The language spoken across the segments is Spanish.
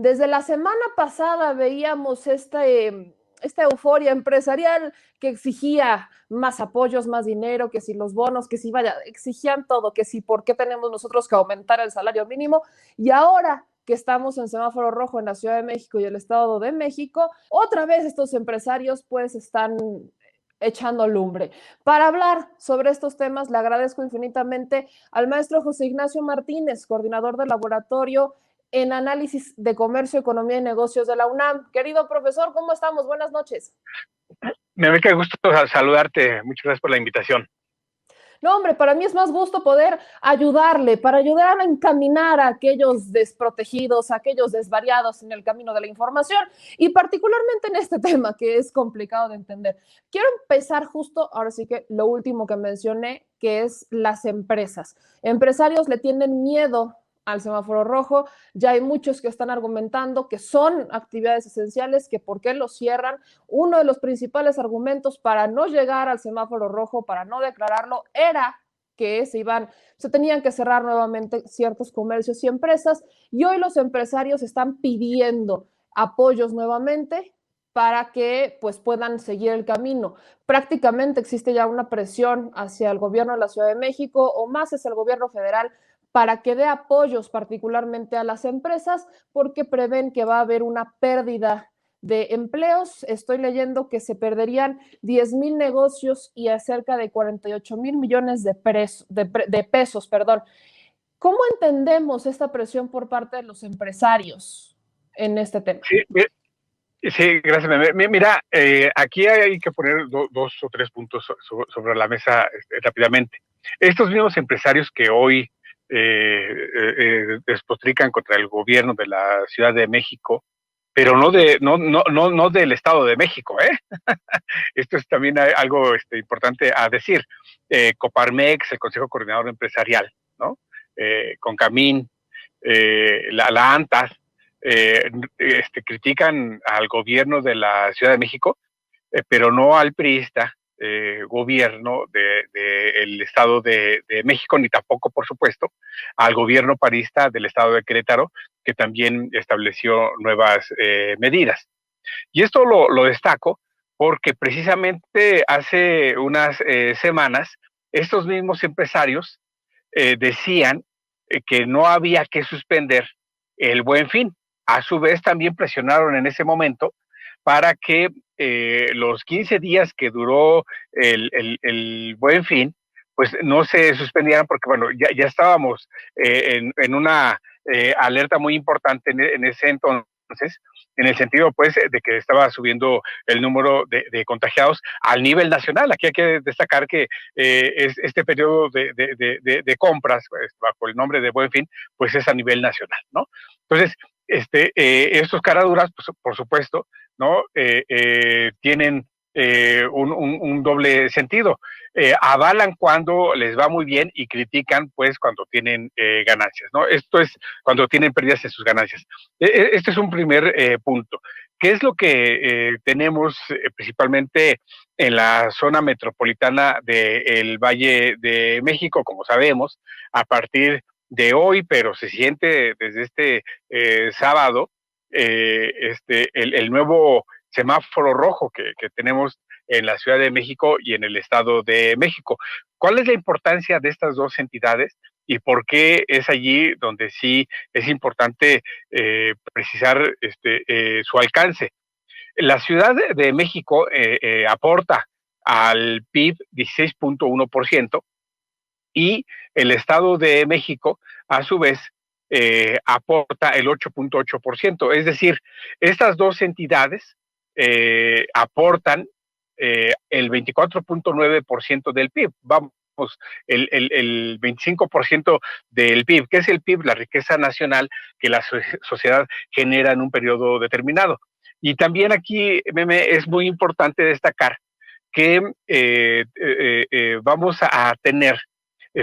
Desde la semana pasada veíamos esta euforia empresarial que exigía más apoyos, más dinero, que si los bonos, que si vaya, exigían todo, que si por qué tenemos nosotros que aumentar el salario mínimo. Y ahora que estamos en semáforo rojo en la Ciudad de México y el Estado de México, otra vez estos empresarios pues están echando lumbre. Para hablar sobre estos temas, le agradezco infinitamente al maestro José Ignacio Martínez, coordinador del laboratorio en análisis de comercio, economía y negocios de la UNAM. Querido profesor, ¿cómo estamos? Buenas noches. Me da gusto saludarte. Muchas gracias por la invitación. No, hombre, para mí es más gusto poder ayudarle, para ayudar a encaminar a aquellos desprotegidos, a aquellos desvariados en el camino de la información y particularmente en este tema que es complicado de entender. Quiero empezar justo, ahora sí que lo último que mencioné, que es las empresas. Empresarios le tienen miedo al semáforo rojo, ya hay muchos que están argumentando que son actividades esenciales, que por qué lo cierran. Uno de los principales argumentos para no llegar al semáforo rojo, para no declararlo, era que se tenían que cerrar nuevamente ciertos comercios y empresas, y hoy los empresarios están pidiendo apoyos nuevamente para que pues puedan seguir el camino. Prácticamente existe ya una presión hacia el gobierno de la Ciudad de México o más hacia el gobierno federal para que dé apoyos particularmente a las empresas porque prevén que va a haber una pérdida de empleos. Estoy leyendo que se perderían 10,000 negocios y a cerca de 48,000 millones de pesos. Perdón. ¿Cómo entendemos esta presión por parte de los empresarios en este tema? Sí, sí, gracias. Mira, aquí hay que poner dos o tres puntos sobre la mesa rápidamente. Estos mismos empresarios que hoy despotrican contra el gobierno de la Ciudad de México, pero no del Estado de México, ¿eh? Esto es también algo importante a decir. Coparmex, el Consejo Coordinador Empresarial, ¿no? Concamín, la ANTAS, critican al gobierno de la Ciudad de México, pero no al priista gobierno del Estado de México, ni tampoco, por supuesto, al gobierno parista del Estado de Querétaro, que también estableció nuevas medidas. Y esto lo destaco porque precisamente hace unas semanas estos mismos empresarios decían que no había que suspender el Buen Fin. A su vez también presionaron en ese momento para que los 15 días que duró el Buen Fin, pues no se suspendieran porque, bueno, ya estábamos en una alerta muy importante en ese entonces, en el sentido, pues, de que estaba subiendo el número de contagiados al nivel nacional. Aquí hay que destacar que este periodo de compras, pues, bajo el nombre de Buen Fin, pues es a nivel nacional, ¿no? Entonces, estos caraduras, pues, por supuesto, ¿no? Tienen un doble sentido. Avalan cuando les va muy bien y critican, pues, cuando tienen ganancias, ¿no? Esto es cuando tienen pérdidas en sus ganancias. Este es un primer punto. ¿Qué es lo que tenemos principalmente en la zona metropolitana del Valle de México? Como sabemos, a partir de hoy, pero se siente desde este sábado, el nuevo semáforo rojo que tenemos en la Ciudad de México y en el Estado de México. ¿Cuál es la importancia de estas dos entidades y por qué es allí donde sí es importante precisar su alcance? La Ciudad de México aporta al PIB 16.1% y el Estado de México, a su vez, aporta el 8.8%. Es decir, estas dos entidades aportan el 24.9% del PIB. Vamos, el 25% del PIB. ¿Qué es el PIB? La riqueza nacional que la sociedad genera en un periodo determinado. Y también aquí, Meme, es muy importante destacar que vamos a tener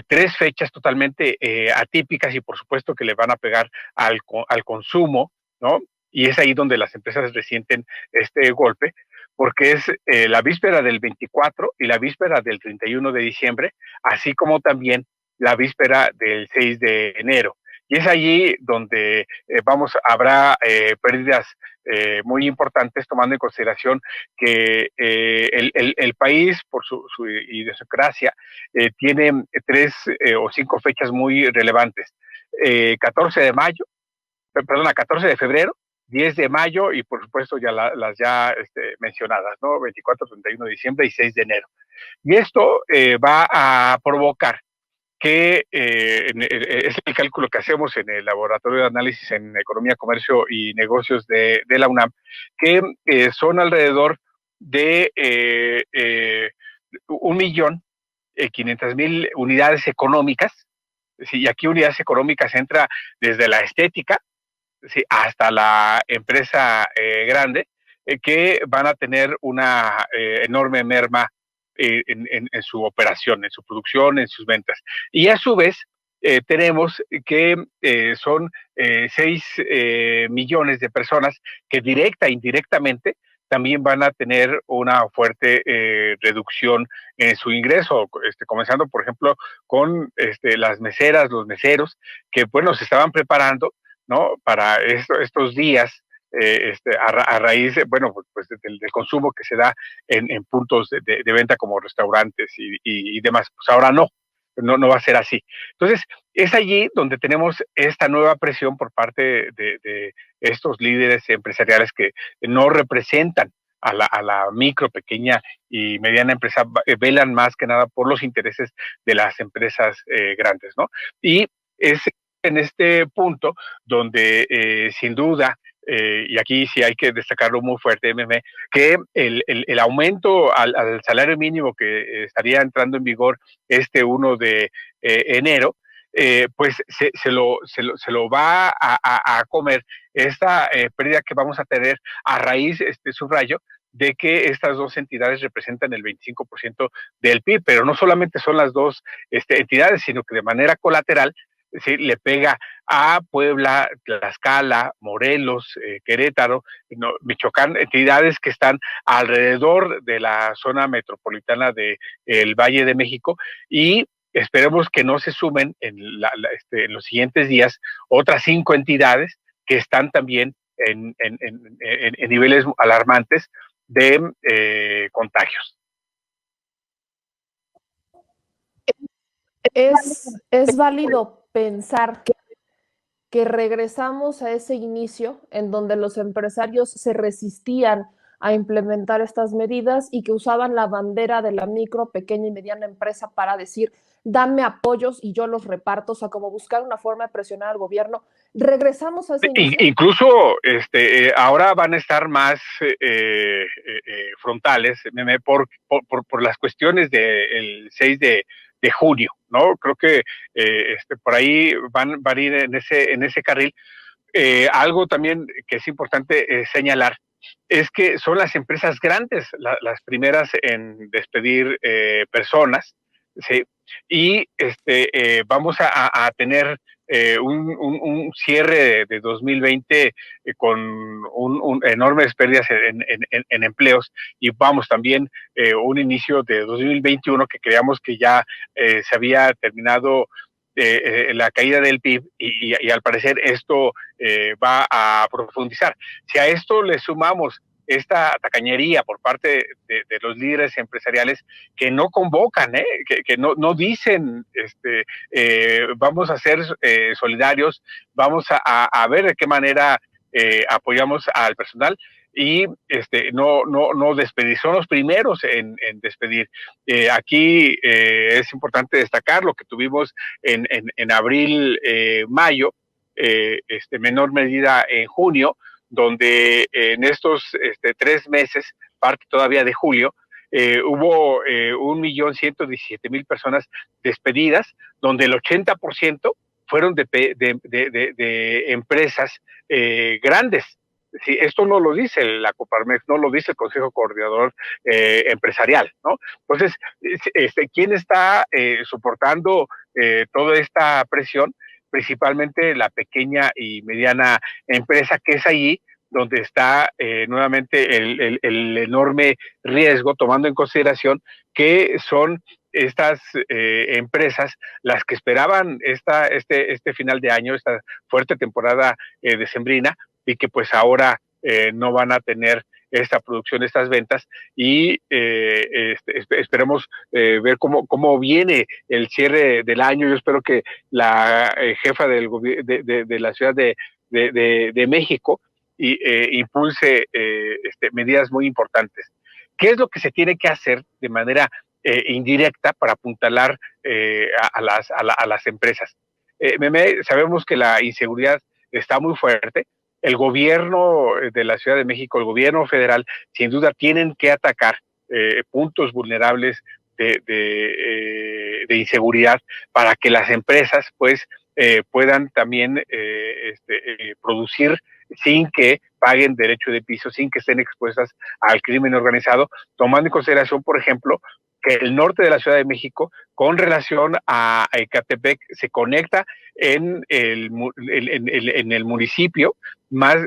tres fechas totalmente atípicas y por supuesto que le van a pegar al consumo, ¿no? Y es ahí donde las empresas resienten este golpe, porque es la víspera del 24 y la víspera del 31 de diciembre, así como también la víspera del 6 de enero. Y es allí donde habrá pérdidas muy importantes, tomando en consideración que el país, por su idiosincrasia, tiene 3 o 5 fechas muy relevantes. 14 de mayo, perdona, 14 de febrero, 10 de mayo y por supuesto ya las ya mencionadas, ¿no? 24, 31 de diciembre y 6 de enero. Y esto va a provocar que es el cálculo que hacemos en el Laboratorio de Análisis en Economía, Comercio y Negocios de la UNAM, que son alrededor de 1.500.000 unidades económicas. Sí, y aquí unidades económicas entra desde la estética, sí, hasta la empresa grande, que van a tener una enorme merma en su operación, en su producción, en sus ventas. Y a su vez, tenemos que son 6 millones de personas que directa e indirectamente también van a tener una fuerte reducción en su ingreso, comenzando, por ejemplo, con las meseras, los meseros, que bueno, se estaban preparando, ¿no? Para estos días, a raíz de, bueno, pues del consumo que se da en puntos de venta como restaurantes y demás. Pues ahora no va a ser así. Entonces, es allí donde tenemos esta nueva presión por parte de estos líderes empresariales que no representan a la micro, pequeña y mediana empresa, velan más que nada por los intereses de las empresas grandes, ¿no? Y es en este punto donde sin duda, y aquí sí hay que destacarlo muy fuerte, que el aumento al salario mínimo que estaría entrando en vigor 1 de enero, pues se lo va a comer esta pérdida que vamos a tener a raíz, subrayo, de que estas dos entidades representan el 25% del PIB, pero no solamente son las dos entidades, sino que de manera colateral, sí, le pega a Puebla, Tlaxcala, Morelos, Querétaro, no, Michoacán, entidades que están alrededor de la zona metropolitana del Valle de México, y esperemos que no se sumen en los siguientes días otras 5 entidades que están también en niveles alarmantes de contagios. Es válido pensar que regresamos a ese inicio en donde los empresarios se resistían a implementar estas medidas y que usaban la bandera de la micro, pequeña y mediana empresa para decir, dame apoyos y yo los reparto, o sea, como buscar una forma de presionar al gobierno. ¿Regresamos a ese inicio? Incluso ahora van a estar más frontales por las cuestiones del 6 de junio, ¿no? Creo que por ahí van a ir en ese carril. Algo también que es importante señalar es que son las empresas grandes las primeras en despedir personas, ¿sí? Y vamos a tener un cierre de 2020 con enormes pérdidas en empleos, y vamos también un inicio de 2021 que creíamos que ya se había terminado la caída del PIB, y al parecer esto va a profundizar. Si a esto le sumamos esta tacañería por parte de los líderes empresariales que no convocan, que no dicen, vamos a ser solidarios, vamos a ver de qué manera apoyamos al personal, y no despedir, son los primeros en despedir. Aquí es importante destacar lo que tuvimos en abril, mayo, menor medida en junio, donde en estos 3 meses, parte todavía de julio, hubo 1.117.000 personas despedidas, donde el 80% fueron de empresas grandes. Sí, esto no lo dice la Coparmex, no lo dice el Consejo Coordinador Empresarial, ¿no? Entonces, ¿quién está soportando toda esta presión? Principalmente la pequeña y mediana empresa, que es allí donde está nuevamente el enorme riesgo, tomando en consideración que son estas empresas, las que esperaban este final de año, esta fuerte temporada decembrina, y que pues ahora no van a tener esta producción, estas ventas, y esperemos ver cómo viene el cierre del año. Yo espero que la jefa de la Ciudad de México impulse medidas muy importantes. ¿Qué es lo que se tiene que hacer de manera indirecta para apuntalar a las empresas? Sabemos que la inseguridad está muy fuerte. El gobierno de la Ciudad de México, el gobierno federal, sin duda tienen que atacar puntos vulnerables de inseguridad para que las empresas pues puedan también producir sin que paguen derecho de piso, sin que estén expuestas al crimen organizado, tomando en consideración, por ejemplo, que el norte de la Ciudad de México, con relación a Ecatepec, se conecta en el municipio más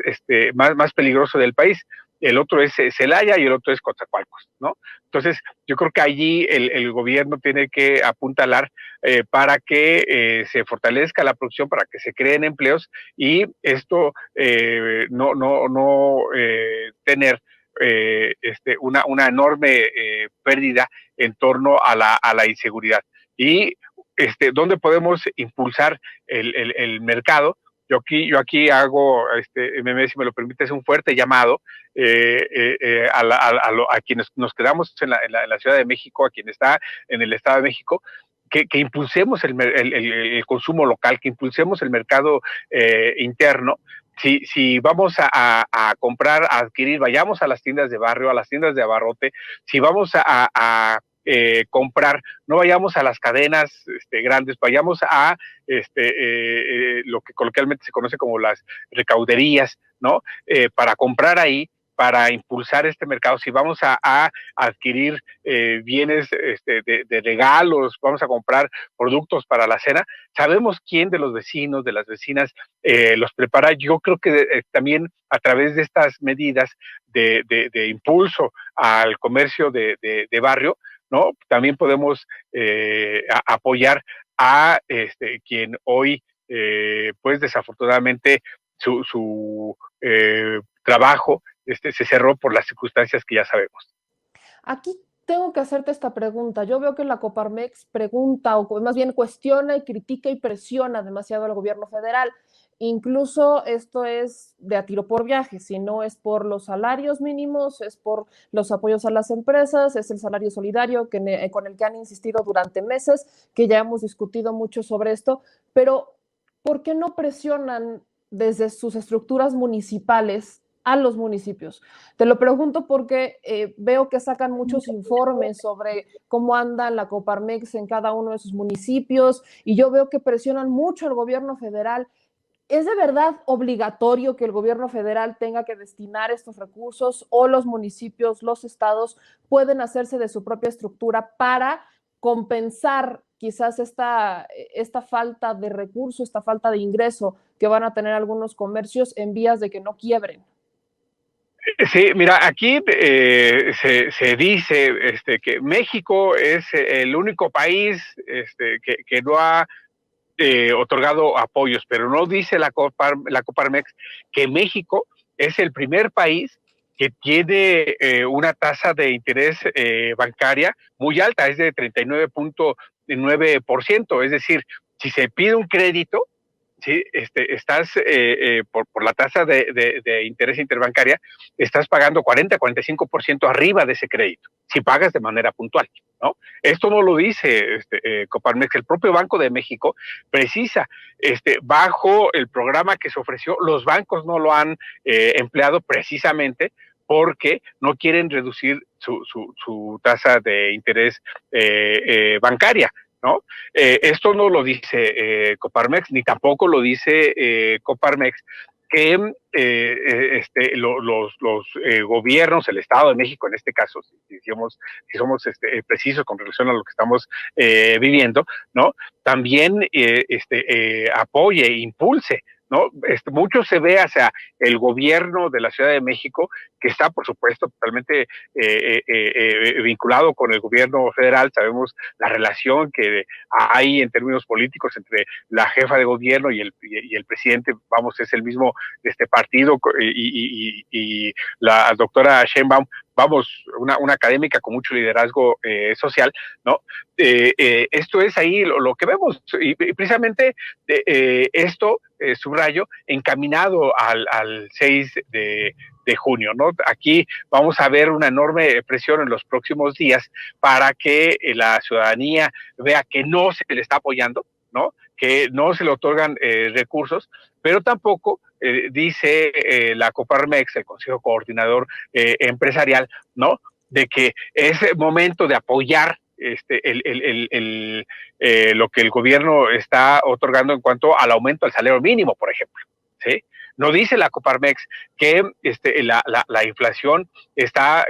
peligroso del país. El otro es Celaya y el otro es Coatzacoalcos, ¿no? Entonces, yo creo que allí el gobierno tiene que apuntalar para que se fortalezca la producción, para que se creen empleos, y esto no tener una enorme pérdida en torno a la inseguridad. Y ¿dónde podemos impulsar el mercado? Yo aquí hago, Meme, si me lo permites, un fuerte llamado a quienes nos quedamos en la Ciudad de México, a quien está en el Estado de México, que impulsemos el consumo local, que impulsemos el mercado interno. Si vamos a comprar, a adquirir, vayamos a las tiendas de barrio, a las tiendas de abarrote. Si vamos a comprar, no vayamos a las cadenas grandes, vayamos a lo que coloquialmente se conoce como las recauderías, ¿no? Para comprar ahí, para impulsar este mercado. Si vamos a adquirir bienes de regalos, vamos a comprar productos para la cena, sabemos quién de los vecinos, de las vecinas los prepara. Yo creo que también a través de estas medidas de impulso al comercio de barrio, ¿no? También podemos apoyar a quien hoy, pues desafortunadamente, su trabajo se cerró por las circunstancias que ya sabemos. Aquí tengo que hacerte esta pregunta. Yo veo que la Coparmex pregunta, o más bien cuestiona y critica y presiona demasiado al gobierno federal. Incluso esto es de a tiro por viaje, si no es por los salarios mínimos, es por los apoyos a las empresas, es el salario solidario con el que han insistido durante meses, que ya hemos discutido mucho sobre esto, pero ¿por qué no presionan desde sus estructuras municipales a los municipios? Te lo pregunto porque veo que sacan muchos informes sobre cómo anda la Coparmex en cada uno de sus municipios, y yo veo que presionan mucho al gobierno federal. ¿Es de verdad obligatorio que el gobierno federal tenga que destinar estos recursos, o los municipios, los estados pueden hacerse de su propia estructura para compensar quizás esta falta de recursos, esta falta de ingreso que van a tener algunos comercios en vías de que no quiebren? Sí, mira, aquí se dice que México es el único país que no ha otorgado apoyos, pero no dice la Coparmex que México es el primer país que tiene una tasa de interés bancaria muy alta, es de 39.9%. Es decir, si se pide un crédito, sí, estás por la tasa de interés interbancaria, estás pagando 40-45% arriba de ese crédito, si pagas de manera puntual, ¿no? Esto no lo dice Coparmex. El propio Banco de México precisa, bajo el programa que se ofreció, los bancos no lo han empleado precisamente porque no quieren reducir su tasa de interés bancaria, ¿no? Esto no lo dice Coparmex, ni tampoco lo dice Coparmex que los gobiernos, el Estado de México en este caso, si somos precisos con relación a lo que estamos viviendo, ¿no? También apoye, impulse, ¿no? Mucho se ve hacia el gobierno de la Ciudad de México, que está, por supuesto, totalmente vinculado con el gobierno federal. Sabemos la relación que hay en términos políticos entre la jefa de gobierno y el presidente, vamos, es el mismo partido, y la doctora Sheinbaum, vamos, una académica con mucho liderazgo social, ¿no? Esto es ahí lo que vemos, y precisamente esto, subrayo, encaminado al 6 de junio, ¿no? Aquí vamos a ver una enorme presión en los próximos días para que la ciudadanía vea que no se le está apoyando, ¿no? Que no se le otorgan recursos, pero tampoco dice la Coparmex, el Consejo Coordinador Empresarial, ¿no? De que es momento de apoyar lo que el gobierno está otorgando en cuanto al aumento del salario mínimo, por ejemplo, ¿sí? No dice la Coparmex que la inflación está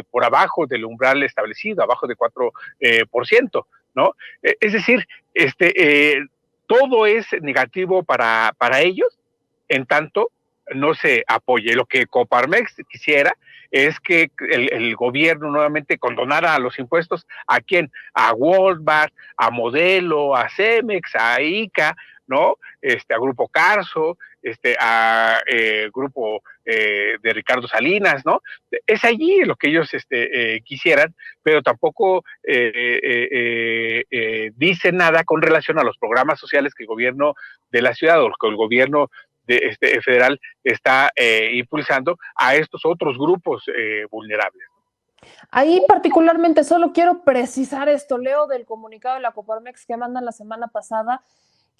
por abajo del umbral establecido, abajo de 4%, ¿no? Es decir, todo es negativo para ellos, en tanto no se apoye. Lo que Coparmex quisiera es que el gobierno nuevamente condonara los impuestos. ¿A quién? A Walmart, a Modelo, a Cemex, a ICA, ¿no? A Grupo Carso, a Grupo de Ricardo Salinas, ¿no? Es allí lo que ellos quisieran, pero tampoco dice nada con relación a los programas sociales que el gobierno de la ciudad o que el gobierno federal está impulsando a estos otros grupos vulnerables. Ahí particularmente solo quiero precisar esto, leo del comunicado de la Coparmex que mandan la semana pasada,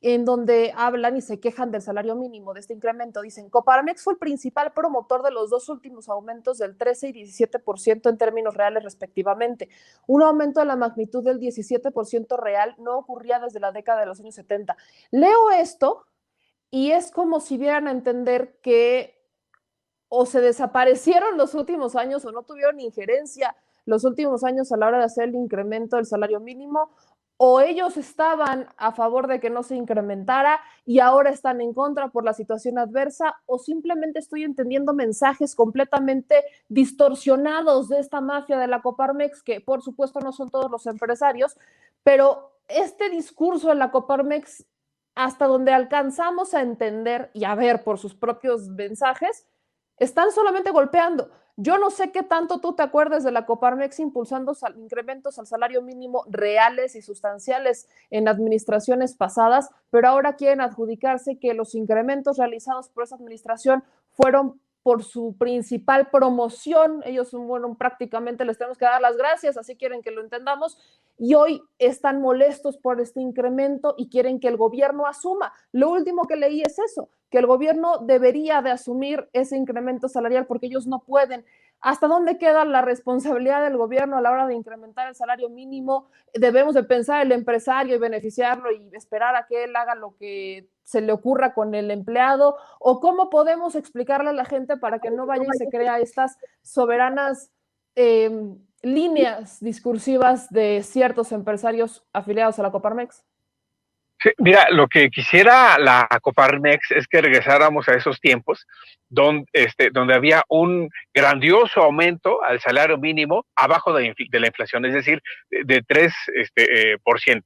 en donde hablan y se quejan del salario mínimo, de este incremento. Dicen, Coparmex fue el principal promotor de los dos últimos aumentos del 13 y 17% en términos reales respectivamente. Un aumento de la magnitud del 17% real no ocurría desde la década de los años 70. Leo esto y es como si dieran a entender que o se desaparecieron los últimos años o no tuvieron injerencia los últimos años a la hora de hacer el incremento del salario mínimo, o ellos estaban a favor de que no se incrementara y ahora están en contra por la situación adversa, o simplemente estoy entendiendo mensajes completamente distorsionados de esta mafia de la Coparmex, que por supuesto no son todos los empresarios, pero este discurso de la Coparmex, hasta donde alcanzamos a entender y a ver por sus propios mensajes, están solamente golpeando. Yo no sé qué tanto tú te acuerdas de la Coparmex impulsando incrementos al salario mínimo reales y sustanciales en administraciones pasadas, pero ahora quieren adjudicarse que los incrementos realizados por esa administración fueron por su principal promoción. Ellos, bueno, prácticamente les tenemos que dar las gracias, así quieren que lo entendamos, y hoy están molestos por este incremento y quieren que el gobierno asuma. Lo último que leí es eso, que el gobierno debería de asumir ese incremento salarial porque ellos no pueden. ¿Hasta dónde queda la responsabilidad del gobierno a la hora de incrementar el salario mínimo? Debemos de pensar el empresario y beneficiarlo y esperar a que él haga lo que se le ocurra con el empleado, o cómo podemos explicarle a la gente para que no vaya y se crea estas soberanas líneas discursivas de ciertos empresarios afiliados a la Coparmex. Sí, mira, lo que quisiera la Coparmex es que regresáramos a esos tiempos donde había un grandioso aumento al salario mínimo abajo de la inflación, es decir, de 3%.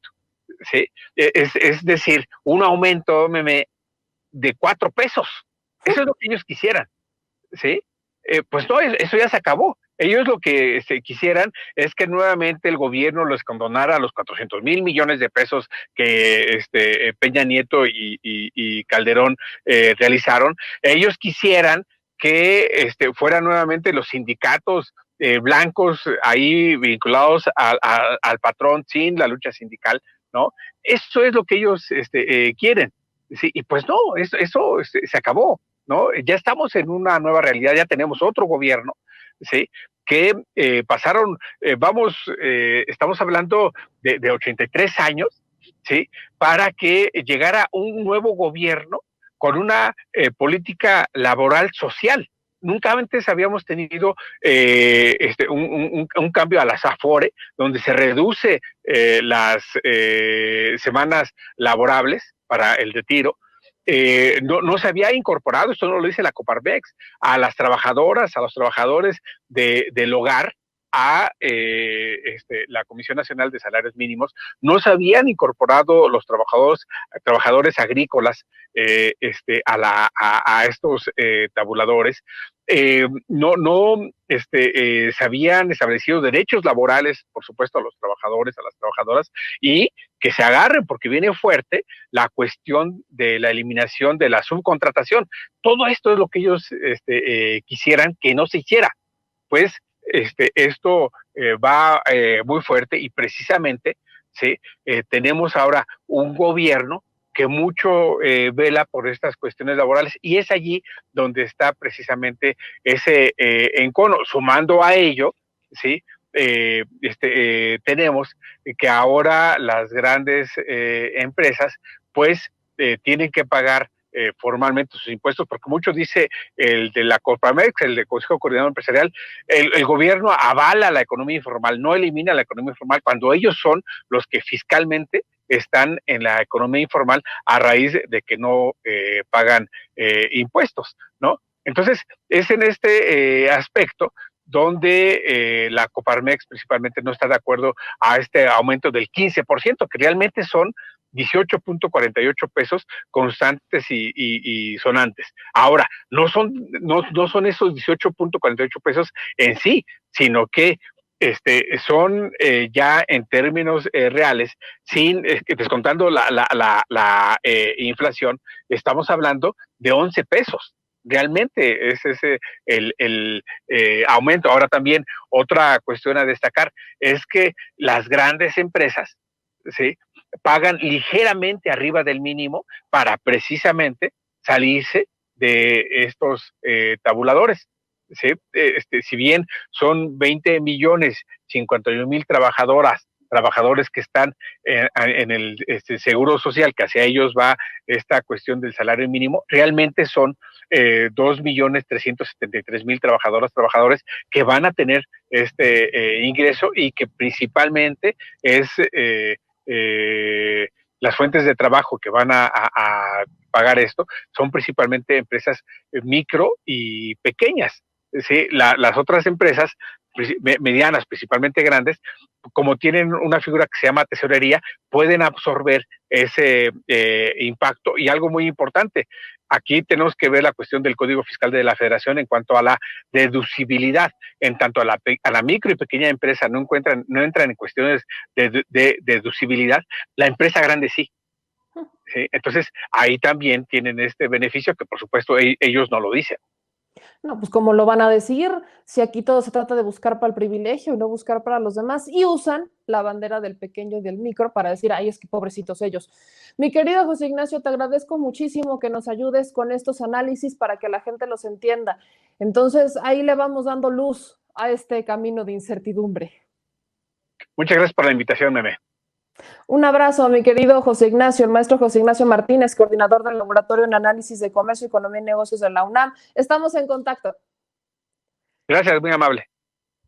¿Sí? Es decir, un aumento de 4 pesos. Eso es lo que ellos quisieran. ¿Sí? Pues no, eso ya se acabó. Ellos lo que quisieran es que nuevamente el gobierno les condonara los 400,000 millones de pesos que Peña Nieto y Calderón realizaron. Ellos quisieran que fueran nuevamente los sindicatos blancos ahí vinculados al patrón sin la lucha sindical, ¿no? Eso es lo que ellos quieren. Sí, y pues no, eso se acabó, ¿no? Ya estamos en una nueva realidad, ya tenemos otro gobierno, ¿sí? Que pasaron, estamos hablando de 83 años, ¿sí? Para que llegara un nuevo gobierno con una política laboral social. Nunca antes habíamos tenido un cambio a las AFORE, donde se reduce las semanas laborables para el retiro, no se había incorporado, esto no lo dice la Coparmex, a las trabajadoras, a los trabajadores del hogar, a la Comisión Nacional de Salarios Mínimos. No se habían incorporado los trabajadores agrícolas a estos tabuladores. No se habían establecido derechos laborales, por supuesto, a los trabajadores, a las trabajadoras, y que se agarren, porque viene fuerte la cuestión de la eliminación de la subcontratación. Todo esto es lo que ellos quisieran que no se hiciera. Pues esto va muy fuerte, y precisamente ¿sí? Tenemos ahora un gobierno que mucho vela por estas cuestiones laborales, y es allí donde está precisamente ese encono. Sumando a ello, ¿sí? Tenemos que ahora las grandes empresas pues tienen que pagar formalmente sus impuestos, porque mucho dice el de la Coparmex, el de Consejo Coordinador Empresarial, el gobierno avala la economía informal, no elimina la economía informal, cuando ellos son los que fiscalmente están en la economía informal a raíz de que no pagan impuestos, ¿no? Entonces, es en este aspecto donde la Coparmex principalmente no está de acuerdo a este aumento del 15%, que realmente son 18.48 pesos constantes y sonantes. Ahora, no son esos 18.48 pesos en sí, sino que son ya en términos reales, sin descontando la inflación, estamos hablando de 11 pesos. Realmente es ese el aumento. Ahora también otra cuestión a destacar es que las grandes empresas, ¿sí? Pagan ligeramente arriba del mínimo para precisamente salirse de estos tabuladores. ¿Sí? Si bien son 20 millones 51 mil trabajadores que están en el seguro social, que hacia ellos va esta cuestión del salario mínimo, realmente son 2.373.000 trabajadores que van a tener este ingreso, y que principalmente es las fuentes de trabajo que van a pagar esto son principalmente empresas micro y pequeñas. ¿Sí? Las otras empresas medianas, principalmente grandes, como tienen una figura que se llama tesorería, pueden absorber ese impacto. Y algo muy importante, aquí tenemos que ver la cuestión del Código Fiscal de la Federación en cuanto a la deducibilidad. En tanto a la micro y pequeña empresa no entran en cuestiones de deducibilidad, la empresa grande sí. ¿Sí? Entonces, ahí también tienen este beneficio que, por supuesto, ellos no lo dicen. No, pues cómo lo van a decir si aquí todo se trata de buscar para el privilegio y no buscar para los demás, y usan la bandera del pequeño y del micro para decir, ay, es que pobrecitos ellos. Mi querido José Ignacio, te agradezco muchísimo que nos ayudes con estos análisis para que la gente los entienda. Entonces, ahí le vamos dando luz a este camino de incertidumbre. Muchas gracias por la invitación, Meme. Un abrazo, mi querido José Ignacio, el maestro José Ignacio Martínez, coordinador del Laboratorio en Análisis de Comercio, Economía y Negocios de la UNAM. Estamos en contacto. Gracias, muy amable.